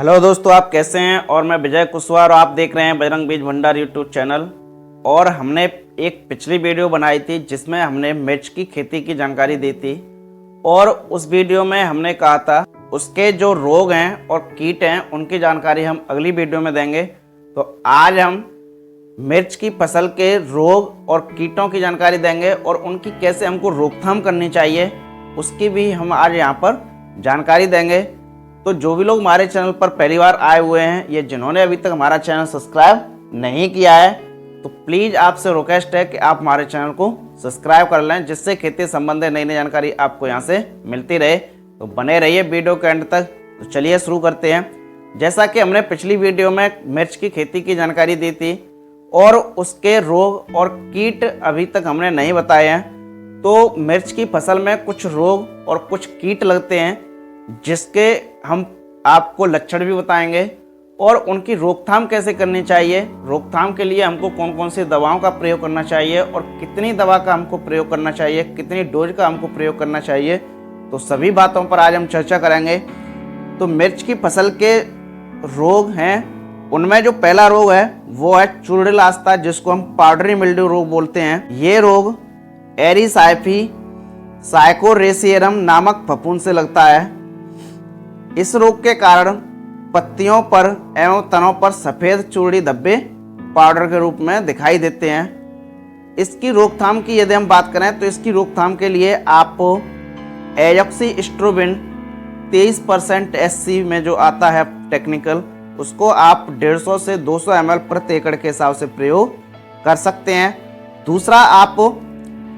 Hello दोस्तों, आप कैसे हैं। और मैं विजय कुशवाहा और आप देख रहे हैं बजरंग बीज भंडार यूट्यूब चैनल। और हमने एक पिछली वीडियो बनाई थी जिसमें हमने मिर्च की खेती की जानकारी दी थी। और उस वीडियो में हमने कहा था उसके जो रोग हैं और कीट हैं उनकी जानकारी हम अगली वीडियो में देंगे। तो आज हम मिर्च की फसल के रोग और कीटों की जानकारी देंगे और उनकी कैसे हमको रोकथाम करनी चाहिए उसकी भी हम आज यहाँ पर जानकारी देंगे। तो जो भी लोग हमारे चैनल पर पहली बार आए हुए हैं या जिन्होंने अभी तक हमारा चैनल सब्सक्राइब नहीं किया है तो प्लीज़ आपसे रिक्वेस्ट है कि आप हमारे चैनल को सब्सक्राइब कर लें, जिससे खेती संबंधी नई नई जानकारी आपको यहाँ से मिलती रहे। तो बने रहिए वीडियो के एंड तक। तो चलिए शुरू करते हैं। जैसा कि हमने पिछली वीडियो में मिर्च की खेती की जानकारी दी थी और उसके रोग और कीट अभी तक हमने नहीं बताए हैं। तो मिर्च की फसल में कुछ रोग और कुछ कीट लगते हैं जिसके हम आपको लक्षण भी बताएंगे और उनकी रोकथाम कैसे करनी चाहिए। रोकथाम के लिए हमको कौन कौन सी दवाओं का प्रयोग करना चाहिए और कितनी दवा का हमको प्रयोग करना चाहिए, कितनी डोज का हमको प्रयोग करना चाहिए, तो सभी बातों पर आज हम चर्चा करेंगे। तो मिर्च की फसल के रोग हैं, उनमें जो पहला रोग है वो है चूर्णिल, जिसको हम पाउडरी मिल्ड्यू रोग बोलते हैं। ये रोग एरिसाइफी साइकोरेसियरम नामक फफूंद से लगता है। इस रोग के कारण पत्तियों पर एवं तनों पर सफेद चूड़ी धब्बे पाउडर के रूप में दिखाई देते हैं। इसकी रोकथाम की यदि हम बात करें तो इसकी रोकथाम के लिए आप एजॉक्सिस्ट्रोबिन 23% SC में जो आता है टेक्निकल, उसको आप 150 से 200 ml प्रति एकड़ के हिसाब से प्रयोग कर सकते हैं। दूसरा, आप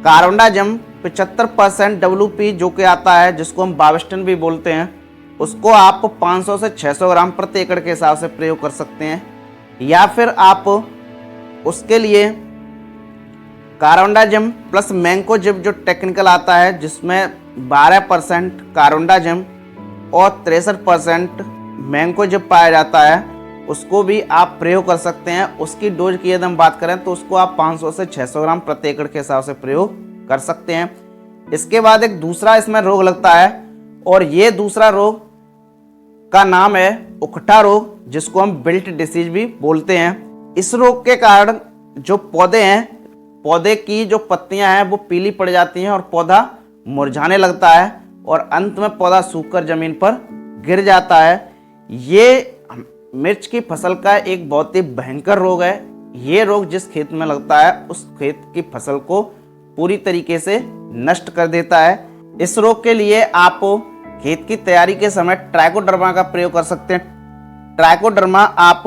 कार्बेंडाजिम 75% WP जो कि आता है, जिसको हम बाविस्टिन भी बोलते हैं, उसको आप 500 से 600 ग्राम प्रति एकड़ के हिसाब से प्रयोग कर सकते हैं। या फिर आप उसके लिए कार्बेंडाजिम प्लस मैंकोजिब जो टेक्निकल आता है, जिसमें 12% कार्बेंडाजिम और 63% मैंकोजिब पाया जाता है, उसको भी आप प्रयोग कर सकते हैं। उसकी डोज की यदि हम बात करें तो उसको आप 500 से 600 ग्राम प्रति एकड़ के हिसाब से प्रयोग कर सकते हैं। इसके बाद एक दूसरा इसमें रोग लगता है और ये दूसरा रोग का नाम है उकठा रोग, जिसको हम बिल्ट डिसीज भी बोलते हैं। इस रोग के कारण जो पौधे हैं, पौधे की जो पत्तियां हैं वो पीली पड़ जाती हैं और पौधा मुरझाने लगता है और अंत में पौधा सूखकर जमीन पर गिर जाता है। ये मिर्च की फसल का एक बहुत ही भयंकर रोग है। ये रोग जिस खेत में लगता है उस खेत की फसल को पूरी तरीके से नष्ट कर देता है। इस रोग के लिए आप खेत की तैयारी के समय ट्राइकोडर्मा का प्रयोग कर सकते हैं। ट्राइकोडर्मा आप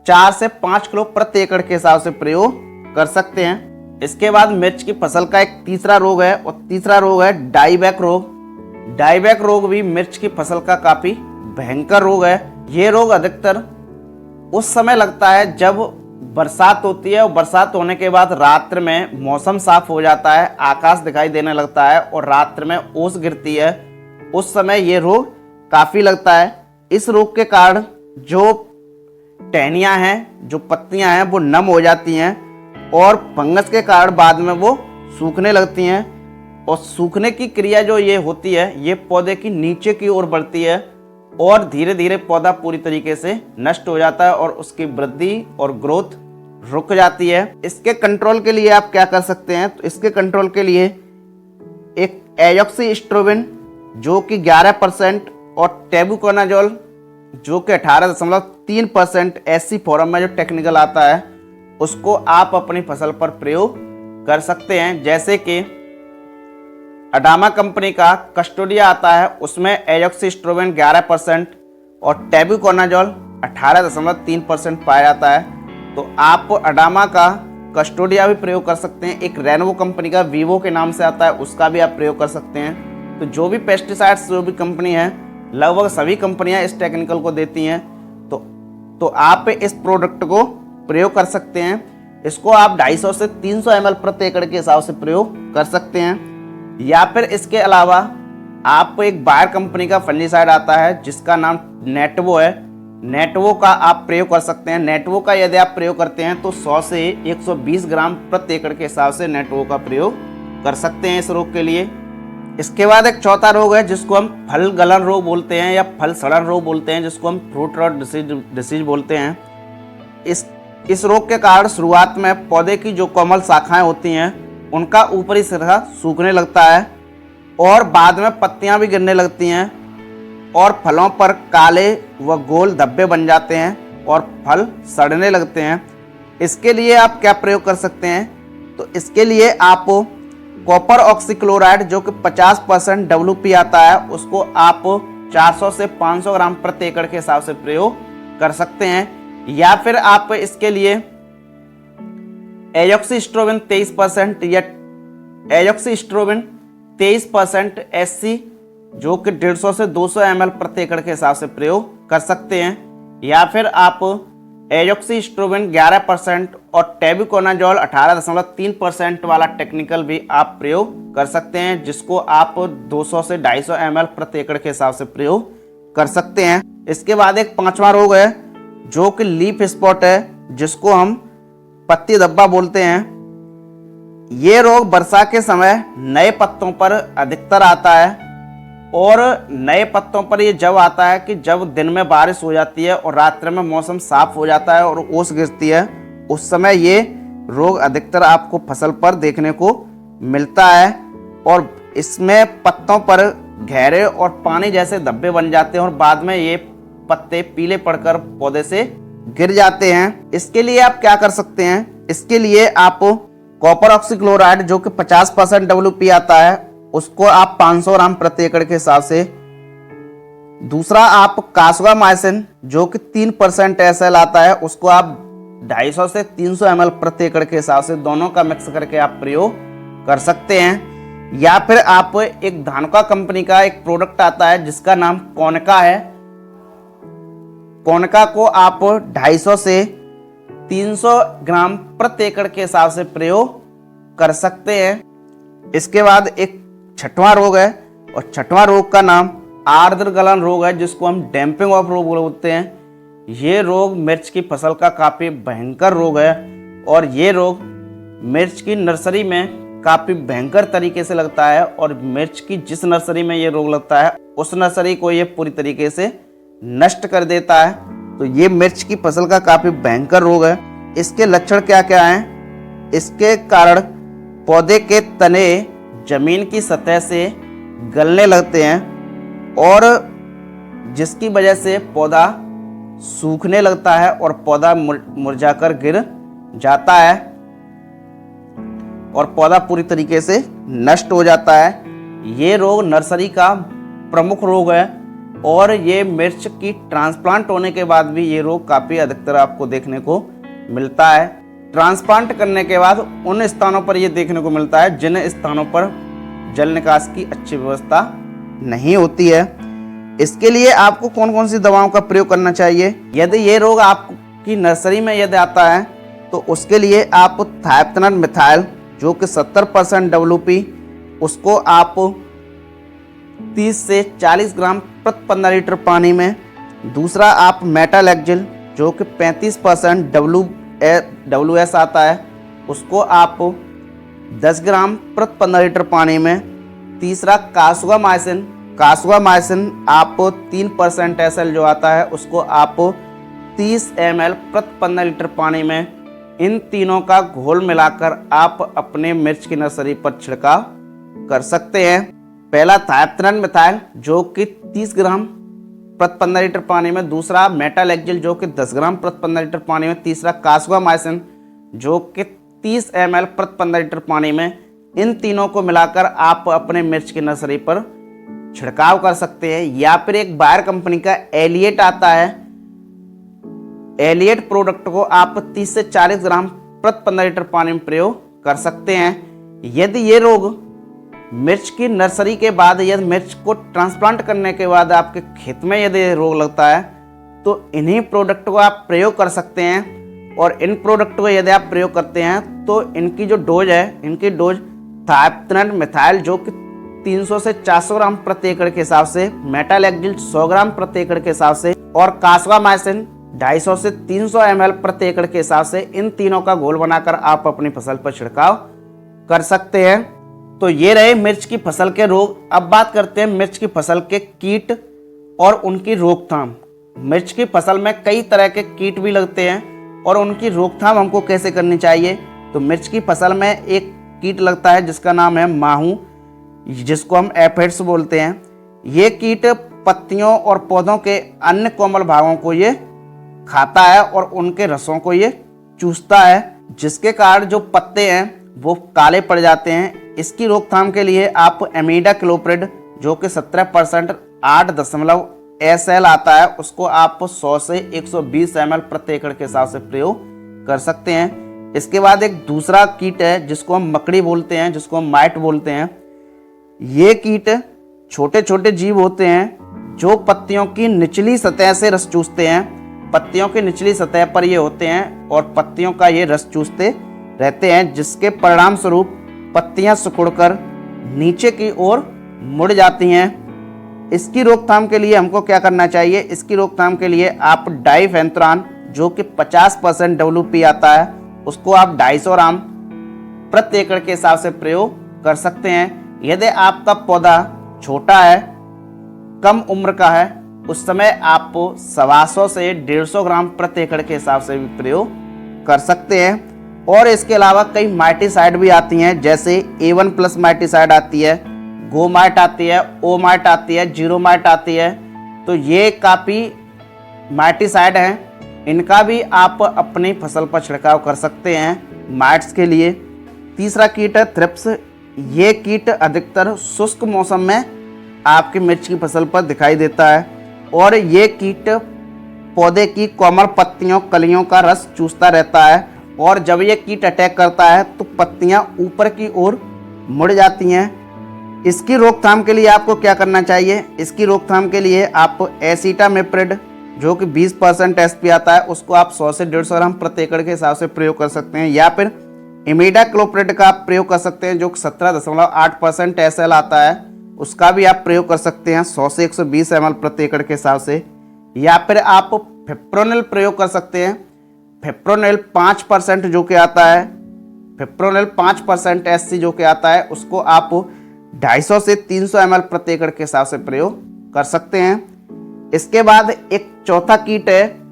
4 से 5 किलो प्रति एकड़ के हिसाब से प्रयोग कर सकते हैं। इसके बाद मिर्च की फसल का एक तीसरा रोग है और तीसरा रोग है डाईबैक रोग। डाईबैक रोग भी मिर्च की फसल का काफी भयंकर रोग है। ये रोग अधिकतर उस समय लगता है जब बरसात होती है और बरसात होने के बाद रात्र में मौसम साफ हो जाता है, आकाश दिखाई देने लगता है और रात्र में ओस गिरती है। उस समय ये रोग काफ़ी लगता है। इस रोग के कारण जो टहनियाँ हैं, जो पत्तियाँ हैं, वो नम हो जाती हैं और फंगस के कारण बाद में वो सूखने लगती हैं। और सूखने की क्रिया जो ये होती है, ये पौधे की नीचे की ओर बढ़ती है और धीरे धीरे पौधा पूरी तरीके से नष्ट हो जाता है और उसकी वृद्धि और ग्रोथ रुक जाती है। इसके कंट्रोल के लिए आप क्या कर सकते हैं? तो इसके कंट्रोल के लिए एक एजॉक्सिस्ट्रोबिन जो कि 11% और टेबुकोनाजोल जो कि 18.3% SC फॉर्म में जो टेक्निकल आता है, उसको आप अपनी फसल पर प्रयोग कर सकते हैं। जैसे कि अडामा कंपनी का कस्टोडिया आता है, उसमें एजॉक्सिस्ट्रोबिन 11% और टेबुकोनाजोल 18.3% पाया जाता है। तो आप अडामा का कस्टोडिया भी प्रयोग कर सकते हैं। एक रेनवो कंपनी का वीवो के नाम से आता है, उसका भी आप प्रयोग कर सकते हैं। तो जो भी पेस्टिसाइड्स जो भी कंपनी है, लगभग सभी कंपनियां इस टेक्निकल को देती हैं। तो आप इस प्रोडक्ट को प्रयोग कर सकते हैं। इसको आप 250 से 300 ml प्रति एकड़ के हिसाब से प्रयोग कर सकते हैं। या फिर इसके अलावा आप एक बायर कंपनी का फंजीसाइड आता है जिसका नाम नेटवो है, नेटवो का आप प्रयोग कर सकते हैं। नेटवो का यदि आप प्रयोग करते हैं तो 100 से 120 ग्राम प्रति एकड़ के हिसाब से नेटवो का प्रयोग कर सकते हैं इस रोग के लिए। इसके बाद एक चौथा रोग है जिसको हम फल गलन रोग बोलते हैं या फल सड़न रोग बोलते हैं, जिसको हम फ्रूट रॉट डिसीज बोलते हैं। इस रोग के कारण शुरुआत में पौधे की जो कोमल शाखाएं होती हैं उनका ऊपरी सिरा सूखने लगता है और बाद में पत्तियां भी गिरने लगती हैं और फलों पर काले व गोल धब्बे बन जाते हैं और फल सड़ने लगते हैं। इसके लिए आप क्या प्रयोग कर सकते हैं? तो इसके लिए आप कॉपर ऑक्सीक्लोराइड जो कि 50% WP आता है उसको आप 400 से 500 ग्राम प्रति एकड़ के हिसाब से प्रयोग कर सकते हैं, या फिर आप इसके लिए एजॉक्सिस्ट्रोबिन 23% या एजॉक्सिस्ट्रोबिन 23% SC जो कि 150 से 200 ml प्रति एकड़ के हिसाब से प्रयोग कर सकते हैं, या फिर आप एजॉक्सिस्ट्रोबिन 11% और टेबुकोनाजोल 18.3% वाला टेक्निकल भी आप प्रयोग कर सकते हैं, जिसको आप 200 से 250 ml प्रति एकड़ के हिसाब से प्रयोग कर सकते हैं। इसके बाद एक पांचवा रोग है जो कि लीफ स्पॉट है, जिसको हम पत्ती धब्बा बोलते हैं। ये रोग वर्षा के समय नए पत्तों पर अधिकतर आता है और नए पत्तों पर ये जब आता है कि जब दिन में बारिश हो जाती है और रात्रि में मौसम साफ हो जाता है और ओस गिरती है, उस समय ये रोग अधिकतर आपको फसल पर देखने को मिलता है और इसमें पत्तों पर गहरे और पानी जैसे धब्बे बन जाते हैं और बाद में ये पत्ते पीले पड़कर पौधे से गिर जाते हैं। इसके लिए आप क्या कर सकते हैं? इसके लिए आप कॉपर ऑक्सीक्लोराइड जो कि 50% WP आता है उसको आप 500 ग्राम प्रति एकड़ के हिसाब से, दूसरा आप कासुगामाइसिन जो कि 3% SL आता है उसको आप 250 से 300 ml प्रति एकड़ के हिसाब से दोनों का मिक्स करके आप प्रयोग कर सकते हैं, या फिर आप एक धानुका कंपनी का एक प्रोडक्ट आता है जिसका नाम कोनिका है। कोनिका को आप 250 से 300 ग्राम प्रति एकड़ के हिसाब से प्रयोग कर सकते हैं। इसके बाद एक छठवां रोग है और छठवां रोग का नाम आर्द्र गलन रोग है, जिसको हम डैम्पिंग ऑफ रोग बोलते हैं। ये रोग मिर्च की फसल का काफ़ी भयंकर रोग है और ये रोग मिर्च की नर्सरी में काफ़ी भयंकर तरीके से लगता है और मिर्च की जिस नर्सरी में ये रोग लगता है उस नर्सरी को ये पूरी तरीके से नष्ट कर देता है। तो ये मिर्च की फसल का काफ़ी भयंकर रोग है। इसके लक्षण क्या क्या हैं? इसके कारण पौधे के तने जमीन की सतह से गलने लगते हैं और जिसकी वजह से पौधा सूखने लगता है और पौधा मुरझाकर गिर जाता है और पौधा पूरी तरीके से नष्ट हो जाता है। ये रोग नर्सरी का प्रमुख रोग है और ये मिर्च की ट्रांसप्लांट होने के बाद भी ये रोग काफ़ी अधिकतर आपको देखने को मिलता है। ट्रांसप्लांट करने के बाद उन स्थानों पर ये देखने को मिलता है जिन स्थानों पर जल निकास की अच्छी व्यवस्था नहीं होती है। इसके लिए आपको कौन कौन सी दवाओं का प्रयोग करना चाहिए? यदि ये रोग आपकी नर्सरी में यदि आता है तो उसके लिए आप थायपथनन मिथाइल जो कि 70% WP उसको आप 30 से 40 ग्राम प्रति 15 लीटर पानी में, दूसरा आप मेटालेक्जिल जो कि 35% WS आता है उसको आप 10 ग्राम प्रति 15 लीटर पानी में, तीसरा कासुगामाइसिन आप 3% SL जो आता है उसको आप 30 ml प्रति 15 लीटर पानी में, इन तीनों का घोल मिलाकर आप अपने मिर्च की नर्सरी पर छिड़काव कर सकते हैं। पहला थायपथनन मिथाइल जो कि 30 ग्राम प्रति 15 लीटर पानी में, दूसरा मेटालेक्जिल जो कि 10 ग्राम प्रति 15 लीटर पानी में, तीसरा कासुगामाइसिन जो कि 30 ml प्रति 15 लीटर पानी में, इन तीनों को मिलाकर आप अपने मिर्च की नर्सरी पर छिड़काव कर सकते हैं। या फिर एक बायर कंपनी का एलिएट आता है, एलिएट प्रोडक्ट को आप 30 से 40 ग्राम प्रति 15 लीटर पानी में प्रयोग कर सकते हैं। यदि ये रोग मिर्च की नर्सरी के बाद यदि मिर्च को ट्रांसप्लांट करने के बाद आपके खेत में यदि रोग लगता है तो इन्हीं प्रोडक्ट को आप प्रयोग कर सकते हैं और इन प्रोडक्ट को यदि आप प्रयोग करते हैं तो इनकी जो डोज है, इनकी डोज थायपथनन मिथाइल जो कि 300 से 400 ग्राम प्रति एकड़ के हिसाब से, मेटालेक्जिल 100 ग्राम प्रति एकड़ के हिसाब से और कासुगामाइसिन 250 से 300 ml प्रति एकड़ के हिसाब से, इन तीनों का घोल बनाकर आप अपनी फसल पर छिड़काव कर सकते हैं। तो ये रहे मिर्च की फसल के रोग। अब बात करते हैं मिर्च की फसल के कीट और उनकी रोकथाम। मिर्च की फसल में कई तरह के कीट भी लगते हैं और उनकी रोकथाम हमको कैसे करनी चाहिए। तो मिर्च की फसल में एक कीट लगता है जिसका नाम है माहू, जिसको हम एफिड्स बोलते हैं। ये कीट पत्तियों और पौधों के अन्य कोमल भागों को ये खाता है और उनके रसों को ये चूसता है, जिसके कारण जो पत्ते हैं वो काले पड़ जाते हैं। इसकी रोकथाम के लिए आप इमिडाक्लोप्रिड जो कि 17% 8 SL आता है, उसको आप 100 से 120 ml प्रति एकड़ के हिसाब से प्रयोग कर सकते हैं। इसके बाद एक दूसरा कीट है जिसको हम मकड़ी बोलते हैं, जिसको हम माइट बोलते हैं। ये कीट छोटे छोटे जीव होते हैं जो पत्तियों की निचली सतह से रस चूसते हैं। पत्तियों की निचली सतह पर ये होते हैं और पत्तियों का ये रस चूसते रहते हैं, जिसके परिणाम स्वरूप पत्तियां सिकुड़कर नीचे की ओर मुड़ जाती हैं। इसकी रोकथाम के लिए हमको क्या करना चाहिए। इसकी रोकथाम के लिए आप डाइफेंथ्रान जो कि 50% WP आता है, उसको आप 250 ग्राम प्रति एकड़ के हिसाब से प्रयोग कर सकते हैं। यदि आपका पौधा छोटा है, कम उम्र का है, उस समय आप 125 से 150 ग्राम प्रति एकड़ के हिसाब से भी प्रयोग कर सकते हैं। और इसके अलावा कई माइटिसाइड भी आती हैं, जैसे A1+ माइटिसाइड आती है, गोमाइट आती है, ओमाइट आती है, जीरोमाइट आती है। तो ये काफ़ी माइटिसाइड हैं, इनका भी आप अपनी फसल पर छिड़काव कर सकते हैं माइट्स के लिए। तीसरा कीट है थ्रिप्स। ये कीट अधिकतर शुष्क मौसम में आपकी मिर्च की फसल पर दिखाई देता है और ये कीट पौधे की कोमल पत्तियों कलियों का रस चूसता रहता है और जब ये कीट अटैक करता है तो पत्तियां ऊपर की ओर मुड़ जाती हैं। इसकी रोकथाम के लिए आपको क्या करना चाहिए। इसकी रोकथाम के लिए आप एसिटामिप्रिड जो कि 20% SP आता है, उसको आप 100 से 150 ग्राम प्रति एकड़ के हिसाब से प्रयोग कर सकते हैं, या फिर इमिडाक्लोप्रिड का आप प्रयोग कर सकते हैं जो कि 17.8% SL आता है, उसका भी आप प्रयोग कर सकते हैं 100 से 120 ml प्रति एकड़ के हिसाब से। या फिर आप फिप्रोनिल प्रयोग कर सकते हैं। फिप्रोनिल 5% जो कि आता है, फिप्रोनिल 5% SC जो कि आता है, उसको आप 250 से 300 ml प्रति एकड़ के हिसाब से प्रयोग कर सकते हैं। इसके बाद एक चौथा कीट है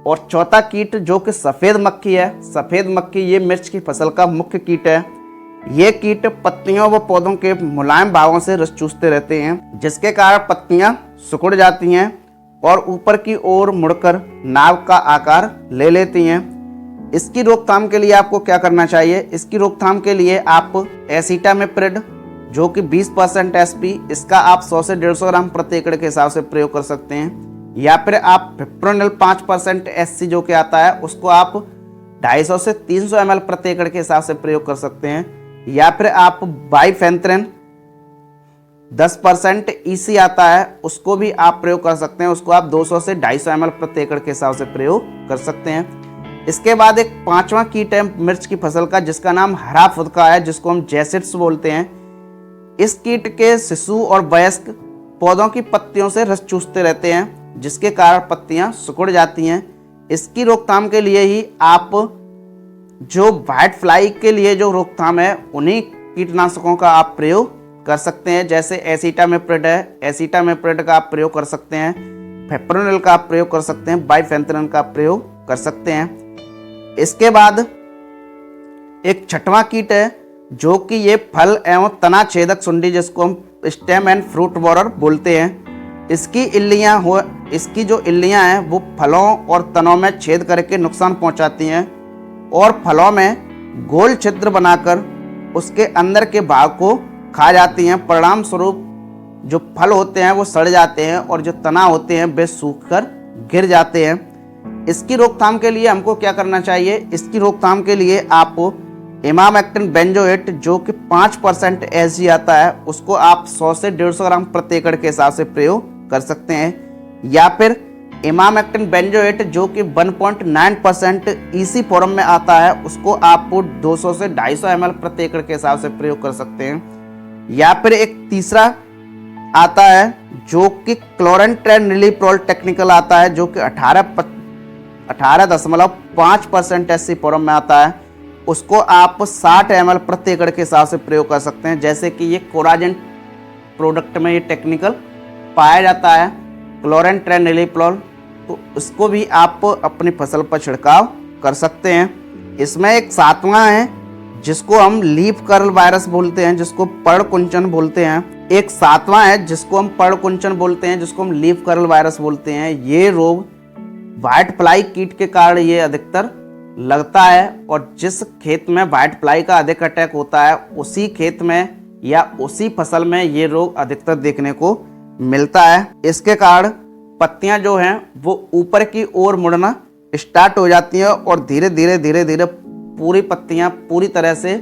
और चौथा कीट जो कि सफ़ेद मक्खी है। सफ़ेद मक्खी ये मिर्च की फसल का मुख्य कीट है। ये कीट पत्तियों व पौधों के मुलायम भागों से रस चूसते रहते हैं, जिसके कारण पत्तियां सिकुड़ जाती हैं और ऊपर की ओर मुड़कर नाव का आकार ले लेती हैं। इसकी रोकथाम के लिए आपको क्या करना चाहिए। इसकी रोकथाम के लिए आप एसिटामिप्रिड जो कि 20% SP, इसका आप 100 से 150 ग्राम प्रति एकड़ के हिसाब से प्रयोग कर सकते हैं। या फिर आप फिप्रोनिल 5% SC जो कि आता है, उसको आप 250 से 300 ml प्रति एकड़ के हिसाब से प्रयोग कर सकते हैं। या फिर आप बाइफेंथ्रिन 10% EC आता है, उसको भी आप प्रयोग कर सकते हैं, उसको आप 200 से 250 ml प्रति एकड़ के हिसाब से प्रयोग कर सकते हैं। इसके बाद एक पांचवा कीट है मिर्च की फसल का, जिसका नाम हरा फुदका है, जिसको हम जैसिड्स बोलते हैं। इस कीट के शिशु और वयस्क पौधों की पत्तियों से रस चूसते रहते हैं, जिसके कारण पत्तियां सिकुड़ जाती हैं। इसकी रोकथाम के लिए ही आप जो व्हाइट फ्लाई के लिए जो रोकथाम है, उन्हीं कीटनाशकों का आप प्रयोग कर सकते हैं, जैसे एसिटामिप्रिड है, एसिटामिप्रिड का आप प्रयोग कर सकते हैं, फिप्रोनिल का आप प्रयोग कर सकते हैं, बाइफेंथ्रिन का प्रयोग कर सकते हैं। इसके बाद एक छठवां कीट है जो कि ये फल एवं तना छेदक सुंडी, जिसको हम स्टेम एंड फ्रूट बोरर बोलते हैं। इसकी जो इल्लियां हैं वो फलों और तनों में छेद करके नुकसान पहुंचाती हैं और फलों में गोल छिद्र बनाकर उसके अंदर के भाग को खा जाती हैं। परिणाम स्वरूप जो फल होते हैं वो सड़ जाते हैं और जो तना होते हैं वे सूखकर गिर जाते हैं। इसकी रोकथाम के लिए हमको क्या करना चाहिए। इसकी रोकथाम के लिए आप इमामेक्टिन बेंजोएट जो कि 5% SG आता है, उसको आप 100 से 150 ग्राम प्रति एकड़ के हिसाब से प्रयोग कर सकते हैं। या फिर इमामेक्टिन बेंजोएट जो कि 1.9% EC फॉर्म में आता है, उसको आप 200 से 250 ml प्रति एकड़ के हिसाब से प्रयोग कर सकते हैं। या फिर एक तीसरा आता है जो कि क्लोरेंट्रेनिलीप्रोल टेक्निकल आता है, जो कि 18.5% SC फॉर्म में आता है। उसको आप 60 ml प्रति एकड़ के हिसाब से प्रयोग कर सकते हैं। जैसे कि ये कोराजेन प्रोडक्ट में ये टेक्निकल पाया जाता है, क्लोरेंट्रेनिलीप्रोल, तो इसको भी आप अपनी फसल पर छिड़काव कर सकते हैं। इसमें एक 7वां है जिसको हम लीफ कर्ल वायरस बोलते हैं, जिसको पर्णकुंचन बोलते हैं। एक 7वां है जिसको हम पर्णकुंचन बोलते हैं, जिसको हम लीफ कर्ल वायरस बोलते हैं। ये रोग व्हाइट फ्लाई कीट के कारण ये अधिकतर लगता है, और जिस खेत में व्हाइट फ्लाई का अधिक अटैक होता है उसी खेत में या उसी फसल में ये रोग अधिकतर देखने को मिलता है। इसके कारण पत्तियां जो हैं वो ऊपर की ओर मुड़ना स्टार्ट हो जाती हैं और धीरे धीरे पूरी पत्तियां पूरी तरह से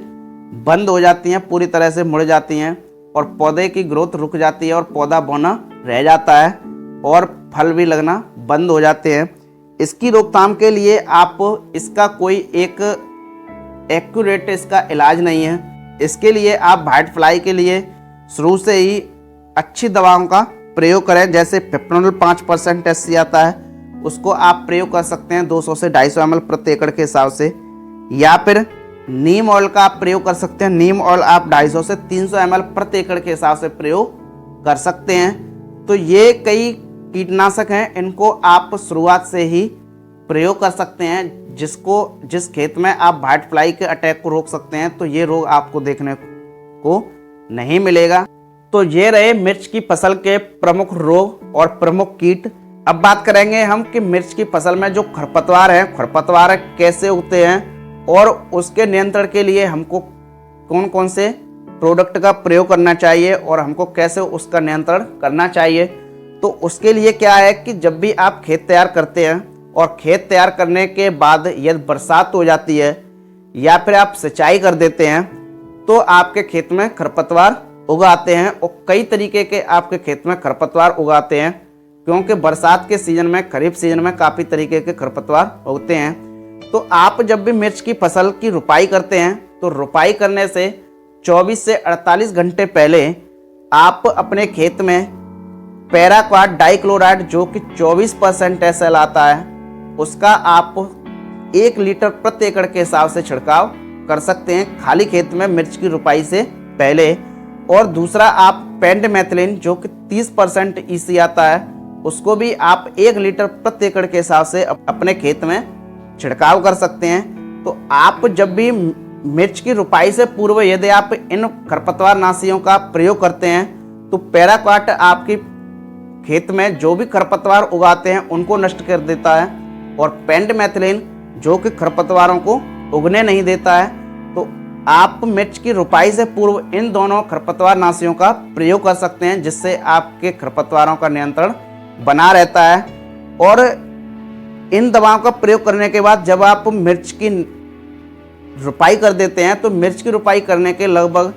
बंद हो जाती हैं, पूरी तरह से मुड़ जाती हैं और पौधे की ग्रोथ रुक जाती है और पौधा बौना रह जाता है और फल भी लगना बंद हो जाते हैं। इसकी रोकथाम के लिए आप इसका कोई एक एक्यूरेट इसका इलाज नहीं है। इसके लिए आप व्हाइट फ्लाई के लिए शुरू से ही अच्छी दवाओं का प्रयोग करें। जैसे पिप्रोनिल 5% SC आता है, उसको आप प्रयोग कर सकते हैं 200 से 250 ml प्रति एकड़ के हिसाब से, या फिर नीम ऑयल का आप प्रयोग कर सकते हैं। नीम ऑयल आप 250 से 300 ml प्रति एकड़ के हिसाब से प्रयोग कर सकते हैं। तो ये कई कीटनाशक हैं, इनको आप शुरुआत से ही प्रयोग कर सकते हैं। जिस खेत में आप व्हाइट फ्लाई के अटैक को रोक सकते हैं तो ये रोग आपको देखने को नहीं मिलेगा। तो ये रहे मिर्च की फसल के प्रमुख रोग और प्रमुख कीट। अब बात करेंगे हम कि मिर्च की फसल में जो खरपतवार है, खरपतवार कैसे उगते हैं और उसके नियंत्रण के लिए हमको कौन कौन से प्रोडक्ट का प्रयोग करना चाहिए और हमको कैसे उसका नियंत्रण करना चाहिए। तो उसके लिए क्या है कि जब भी आप खेत तैयार करते हैं और खेत तैयार करने के बाद यदि बरसात हो जाती है या फिर आप सिंचाई कर देते हैं तो आपके खेत में खरपतवार उगाते हैं, और कई तरीके के आपके खेत में खरपतवार उगाते हैं, क्योंकि बरसात के सीजन में, खरीफ सीजन में काफ़ी तरीके के खरपतवार उगते हैं। तो आप जब भी मिर्च की फसल की रुपाई करते हैं तो रुपाई करने से 24 से 48 घंटे पहले आप अपने खेत में पैराक्वाट डाइक्लोराइड जो कि 24% SL आता है, उसका आप 1 लीटर प्रति एकड़ के हिसाब से छिड़काव कर सकते हैं खाली खेत में मिर्च की रुपाई से पहले। और दूसरा आप पेंडमेथिलिन जो कि 30% EC आता है, उसको भी आप 1 लीटर प्रति एकड़ के हिसाब से अपने खेत में छिड़काव कर सकते हैं। तो आप जब भी मिर्च की रुपाई से पूर्व यदि आप इन खरपतवार नाशियों का प्रयोग करते हैं तो पैराक्वाट आपकी खेत में जो भी खरपतवार उगाते हैं उनको नष्ट कर देता है, और पेंडमेथिलिन जो कि खरपतवारों को उगने नहीं देता है। तो आप मिर्च की रुपाई से पूर्व इन दोनों खरपतवार नाशियों का प्रयोग कर सकते हैं, जिससे आपके खरपतवारों का नियंत्रण बना रहता है। और इन दवाओं का प्रयोग करने के बाद जब आप मिर्च की रुपाई कर देते हैं तो मिर्च की रुपाई करने के लगभग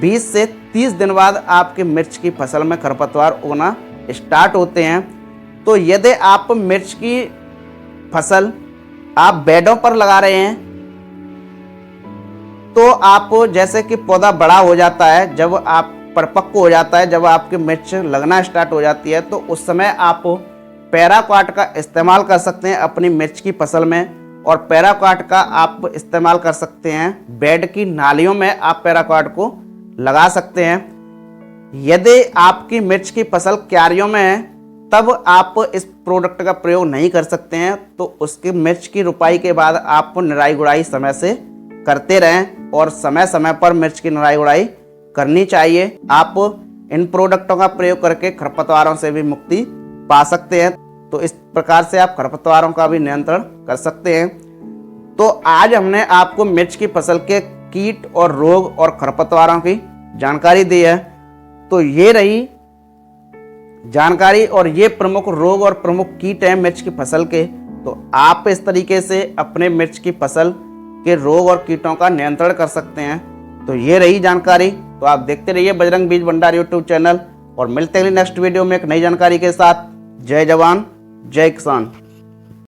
20 से 30 दिन बाद आपके मिर्च की फसल में खरपतवार उगना स्टार्ट होते हैं। तो यदि आप मिर्च की फसल आप बेडों पर लगा रहे हैं तो आप जैसे कि पौधा बड़ा हो जाता है, जब आप परिपक्व हो जाता है, जब आपकी मिर्च लगना स्टार्ट हो जाती है, तो उस समय आप पैराक्वाट का इस्तेमाल कर सकते हैं अपनी मिर्च की फसल में। और पैराक्वाट का आप इस्तेमाल कर सकते हैं बेड की नालियों में, आप पैराक्वाट को लगा सकते हैं। यदि आपकी मिर्च की फसल क्यारियों में है तब आप इस प्रोडक्ट का प्रयोग नहीं कर सकते हैं। तो उसकी मिर्च की रुपाई के बाद आप निराई गुड़ाई समय से करते रहें, और समय समय पर मिर्च की निराई गुड़ाई करनी चाहिए। आप इन प्रोडक्टों का प्रयोग करके खरपतवारों से भी मुक्ति पा सकते हैं। तो इस प्रकार से आप खरपतवारों का भी नियंत्रण कर सकते हैं। तो आज हमने आपको मिर्च की फसल के कीट और रोग और खरपतवारों की जानकारी दी है। तो ये रही जानकारी और ये प्रमुख रोग और प्रमुख कीट हैं मिर्च की फसल के। तो आप इस तरीके से अपने मिर्च की फसल के रोग और कीटों का नियंत्रण कर सकते हैं। तो ये रही जानकारी। तो आप देखते रहिए बजरंग बीज भंडार यूट्यूब चैनल, और मिलते हैं नेक्स्ट वीडियो में एक नई जानकारी के साथ। जय जवान जय किसान।